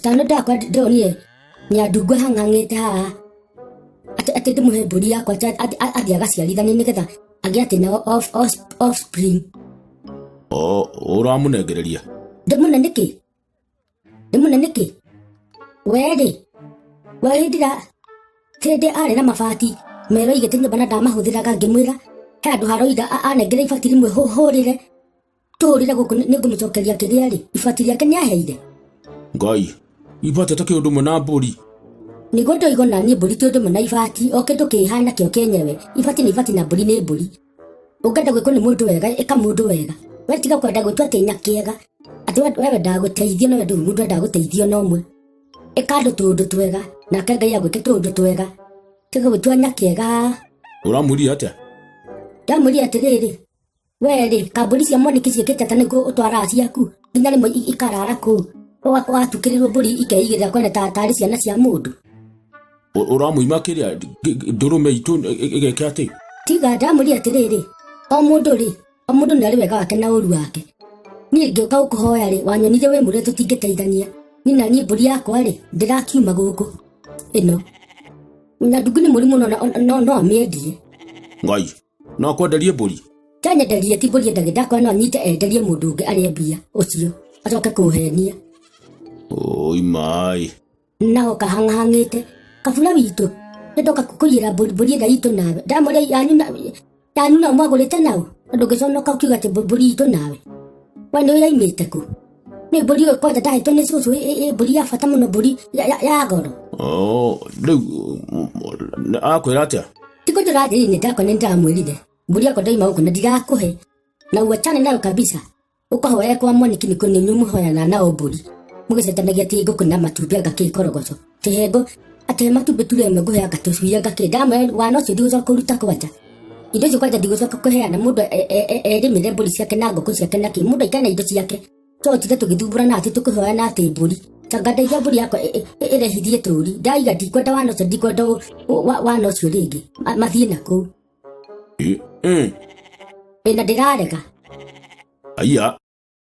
Stano dakwa ndonye nya ndungwa hangangite haha ati ndimuhe mburi yakwa athia gaciarithanie nigetha agiate na offspring. Uramunengereria ndimune niki weri wahindira tende ari na mabati mero igite nyumba na ndamahuthiraga ngimwira handu haroida anengere ibati rimwe hurire turire guku ningumucokeria kiria ri ibati riake niaheire Ngai ibati take undu mwe na mburi nigo ndoigo na ni mburi tundu mwe na ibati okindu kihana kio kenyewe ibati ni ibati na mburi ni mburi ungenda gwiko ni mundu wega eka mundu wega wetiga kwenda gwitua kinya kiega ati wewe ndaguteithio no ndu mundu ndaguteithio no mwe eka ndu tundu twega na Ngai agwike tundu twega tiga gwitua nyakiega. Uramuri atia ndamuri atiriri weri kamburi cia mwaniki ciikite ta niguo utwara ciaku nginya rimwe ikarara ku watukirirwo mburi ikeigira kwene tatari ciana cia mundu. Uramuima kiria ndurume itu igeke ati tiga ndamuri atiriri o mundu nari wega wake na uru wake ni ngioka ukuhoya ri wanyonire we mure tutingiteithania ni na ni mburi yakwa ri ndirakiuma guku ino na ndugu ni muri muno no amiendie. Ngai no kwenderie mburi tanyenderie ti mburi ndagithakwa no anyite enderie mundu ungi ari mbia ucio acoke kuhenia. Oi mai nao kahangangite kabula witu ndoka kukuyira mburi nda itu nawe ndamure yanyu na mwagurite nao ndugiconoka ukiuga ati mburi itu nawe wani yaimite ku ni mburi yo kwenda ndahetwo ni cucu mburi ya bata muno mburi ya goro. Riu akwira atia tiko ndirathiri ni ndakwa ni ndamwirire mburi yakwa ndaima guku na ndigakuhe na uachane nayo kabisa ukahoya kwa mwaniki ni kuni nyumuhoyana nao mburi mugicetanagia ti guku na matumbĩ ngakikorogoco tihengo ati matumbĩ tureme nguhe ngatucuia ngakindame wana ucio ndigucoka kuruta kwanja indo icio kwanja ndigucoka kuheana mundu erimire mburi ciake na ngũkũ ciake na ki mundu aikana indo ciake totire tugithumbũrana ati tukuhoyana ati mburi tanga ndaiga mburi yakwa irehithie tũri ndaiga ndikwenda wana ucio ndikwenda wana ucio ringi mathie na kũu na ndirarega aya